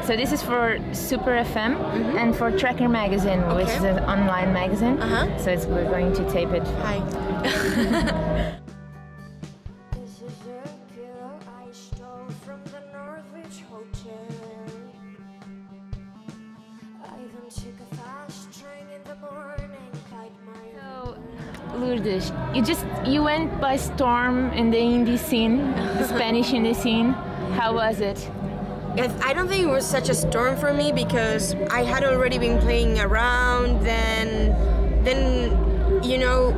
So this is for Super FM and for Tracker Magazine, which is an online magazine. So we're going to tape it. Hi. Lourdes, you went by storm in the indie scene, the Spanish indie scene. How was it? I don't think it was such a storm for me because I had already been playing around. Then you know,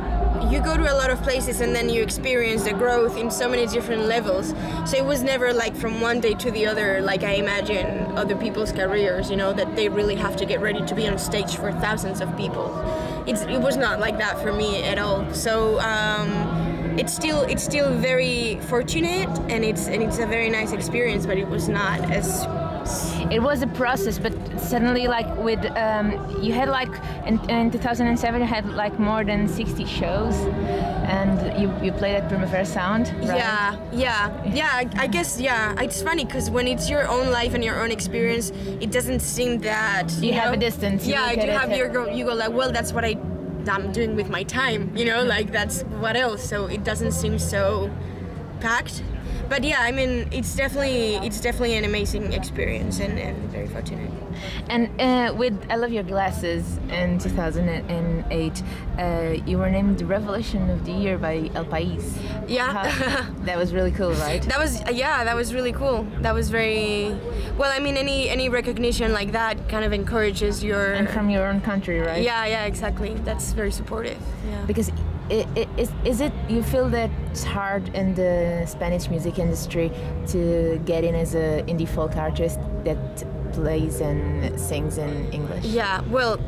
you go to a lot of places and then you experience the growth in so many different levels. So it was never like from one day to the other, like I imagine other people's careers, you know, that they really have to get ready to be on stage for thousands of people. It was not like that for me at all. So it's still very fortunate, and it's a very nice experience, but it was not as. It was a process, but suddenly, like with you had like in 2007, you had like more than 60 shows, and you played at Primavera Sound, right? Yeah. I guess It's funny because when it's your own life and your own experience, it doesn't seem that you have a distance. You go like, well, that's what I'm doing with my time, you know, like that's what else. So it doesn't seem so packed. But yeah, I mean, it's definitely an amazing experience and very fortunate. And with I Love Your Glasses in 2008, you were named the Revelation of the Year by El País. Yeah. That was really cool, right? That was really cool. That was very well. I mean, any recognition like that kind of encourages your and from your own country, right? Yeah, exactly. That's very supportive. Yeah. Because is it you feel that it's hard in the Spanish music industry to get in as an indie folk artist that plays and sings in English? Yeah, well,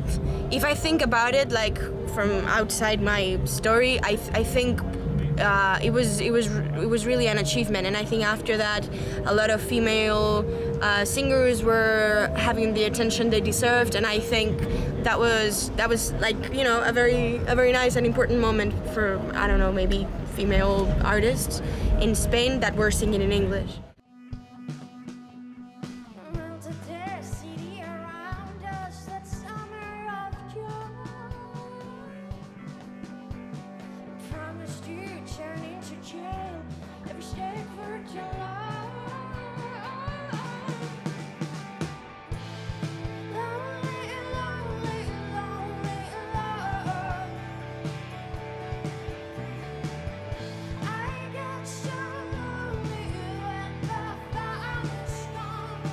if I think about it, like from outside my story, I think it was really an achievement, and I think after that, a lot of female singers were having the attention they deserved, and I think that was like, you know, a very nice and important moment for, I don't know, maybe female artists in Spain that were singing in English.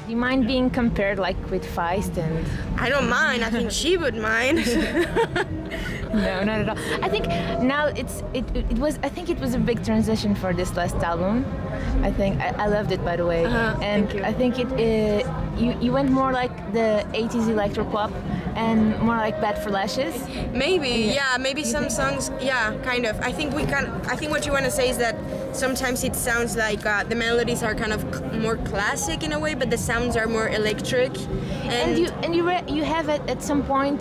Do you mind being compared like with Feist and? I don't mind. I think she would mind. No, not at all. I think now it was a big transition for this last album. I think I loved it, by the way, and I think you went more like the 80s electropop and more like Bad for Lashes. Maybe some songs, kind of. I think what you want to say is that sometimes it sounds like the melodies are kind of more classic in a way, but the sounds are more electric. And you have at some point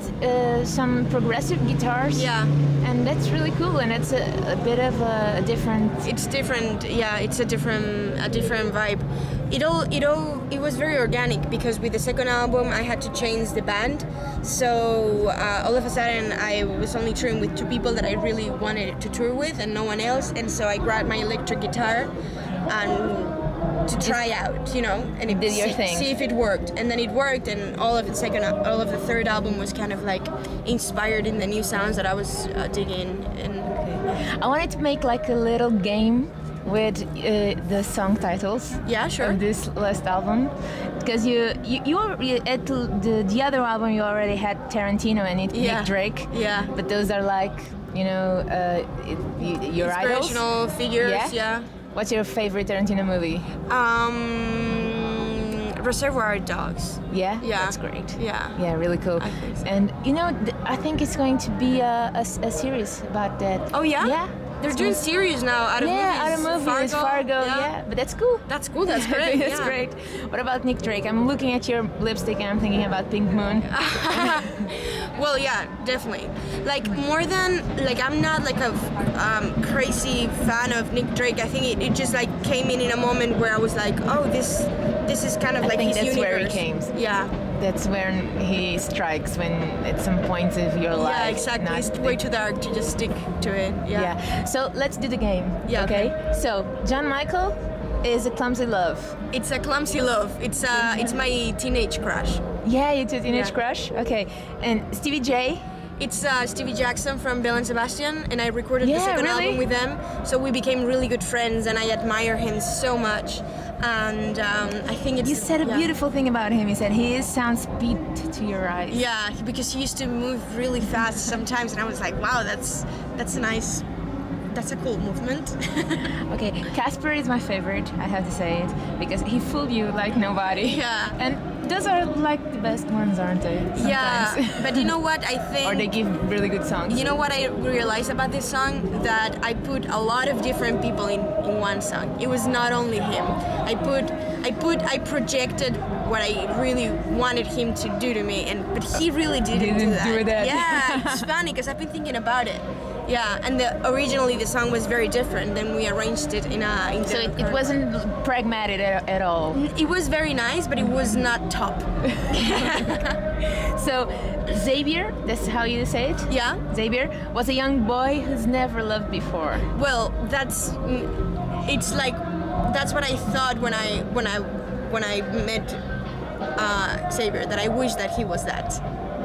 some progressive guitars. Yeah. And that's really cool, and it's a bit of a different. It's different. Yeah, it's a different vibe. It was very organic because with the second album I had to change the band. So all of a sudden I was only touring with two people that I really wanted to tour with and no one else. And so I grabbed my electric guitar and to try out, you know, and it did your thing. See if it worked. And then it worked, and all of the third album was kind of like inspired in the new sounds that I was digging. And I wanted to make like a little game with the song titles. Yeah, sure. Of this last album, because you at the other album you already had Tarantino and Nick Drake. Yeah. But those are like, you know, your idols. Inspirational figures. Yeah. What's your favorite Tarantino movie? Reservoir Dogs. Yeah? Yeah. That's great. Yeah. Yeah, really cool. I think so. And, you know, I think it's going to be a series about that. Oh, yeah? Yeah. They're doing series now out of movies. Yeah, out of movies. Fargo, yeah. But that's cool. That's cool, that's great. That's great. What about Nick Drake? I'm looking at your lipstick and I'm thinking about Pink Moon. Well, yeah, definitely. Like, more than, like, I'm not like a crazy fan of Nick Drake. I think it just like came in a moment where I was like, oh, this is kind of I like think his that's universe. where he came. Yeah. That's when he strikes, when at some point of your life. Yeah, exactly. not It's the- way too dark to just stick to it. Yeah. So let's do the game. Yeah, Okay. So John Michael is a clumsy love. It's a clumsy love. It's my teenage crush. Yeah, it's a teenage Yeah. crush. Okay. And Stevie J. It's Stevie Jackson from Belle and Sebastian, and I recorded the Yeah, second really? album with them. So we became really good friends, and I admire him so much. And I think it's... You said a yeah. beautiful thing about him. You said he sounds beat to your eyes. Yeah, because he used to move really fast sometimes, and I was like, wow, that's a nice... That's a cool movement. Okay, Casper is my favorite, I have to say it, because he fooled you like nobody. Yeah. And those are like the best ones, aren't they? Sometimes. Yeah, but you know what, I think... Or they give really good songs. You know what I realized about this song? That I put a lot of different people in one song. It was not only him. I projected what I really wanted him to do to me, but he really didn't do that. Yeah, it's funny because I've been thinking about it. Yeah, and originally the song was very different. Then we arranged it in So it wasn't pragmatic at all. It was very nice, but it was not top. So Xavier, that's how you say it? Yeah. Xavier was a young boy who's never loved before. Well, that's what I thought when I met Xavier. That I wish that he was that.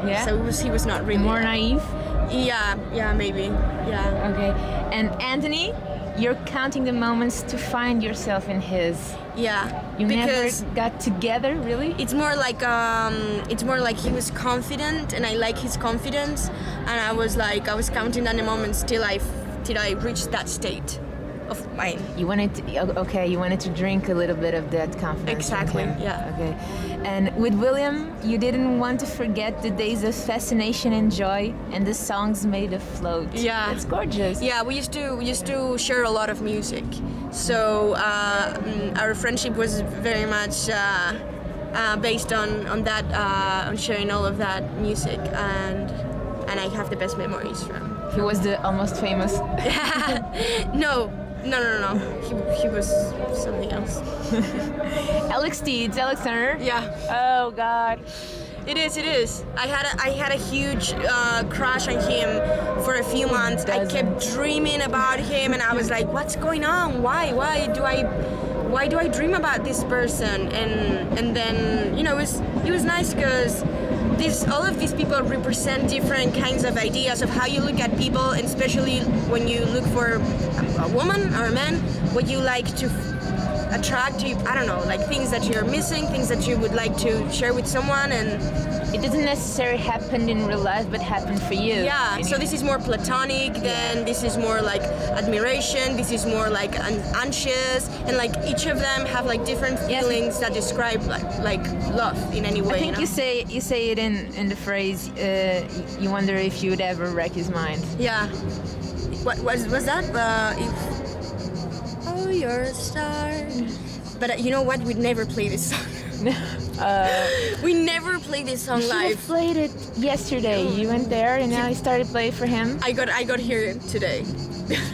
Yeah. So he was not really More naive. Yeah, maybe. Yeah. Okay. And Anthony, you're counting the moments to find yourself in his. Yeah. You because never got together, really? it's more like he was confident, and I like his confidence, and I was counting down the moments till I reached that state of mine. You wanted to drink a little bit of that confidence. Exactly, from him. yeah. Okay. And with William, you didn't want to forget the days of fascination and joy, and the songs made afloat. Yeah. It's gorgeous. Yeah, we used to share a lot of music, so our friendship was very much based on that, on sharing all of that music, and I have the best memories from. He was the almost famous. No. He was something else. Alex Steeds, Alexander. Yeah. Oh God. It is. I had a huge crush on him for a few months. I kept dreaming about him, and I was like, "What's going on? Why do I dream about this person?" And then it was nice because all of these people represent different kinds of ideas of how you look at people, and especially when you look for a woman or a man, what you like to attract to, I don't know, like things that you're missing, things that you would like to share with someone, and it doesn't necessarily happen in real life, but happened for you. Yeah, so this is more platonic, then this is more like admiration, this is more like anxious, and like each of them have like different feelings that describe like love in any way. I think you say it in the phrase, you wonder if you would ever wreck his mind. Yeah. What was that? Oh, you're a star. But you know what? We'd never play this song. We never played this song You should live. have played it yesterday. You went there and now you started playing for him. I got here today.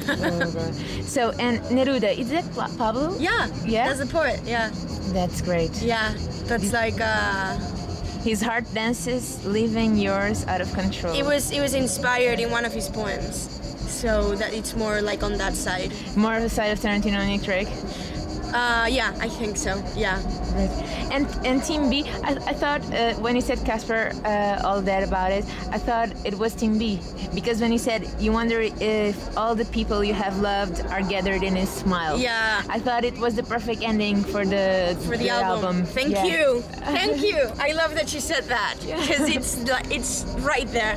Oh, God. So, and Neruda, is that Pablo? Yeah. Yeah? That's the poet. Yeah. That's great. Yeah. That's like. His heart dances, leaving yours out of control. It was inspired in one of his poems. So that it's more like on that side. More of the side of Tarantino and Nick Drake. Yeah, I think so. Yeah. Right. And Team B, I thought when you said Casper, all that about it, I thought it was Team B, because when you said you wonder if all the people you have loved are gathered in his smile. Yeah. I thought it was the perfect ending for the album. Thank you. I love that you said that, because it's right there.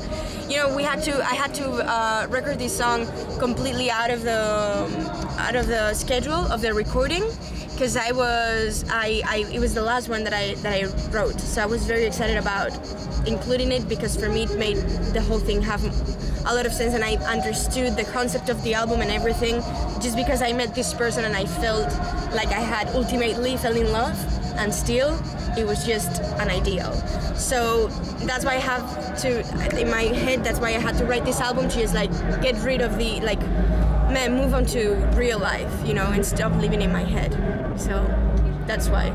I had to record this song completely out of the schedule of the recording, because it was the last one that I wrote, so I was very excited about including it, because for me it made the whole thing have a lot of sense, and I understood the concept of the album and everything, just because I met this person and I felt like I had ultimately fell in love, and still it was just an ideal. So that's why I have to, in my head, that's why I had to write this album, to just like get rid of the move on to real life, and stop living in my head. So that's why.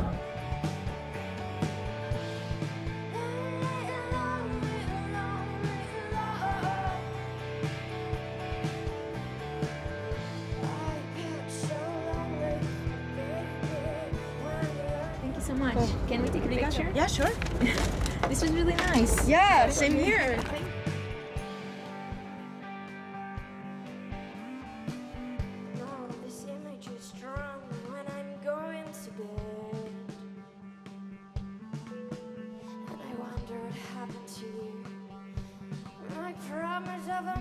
so much. Can we take a picture? Yeah, sure. This was really nice. Yeah, same here. No, this image is strong when I'm going to bed. And I wonder what happened to you. My promise of a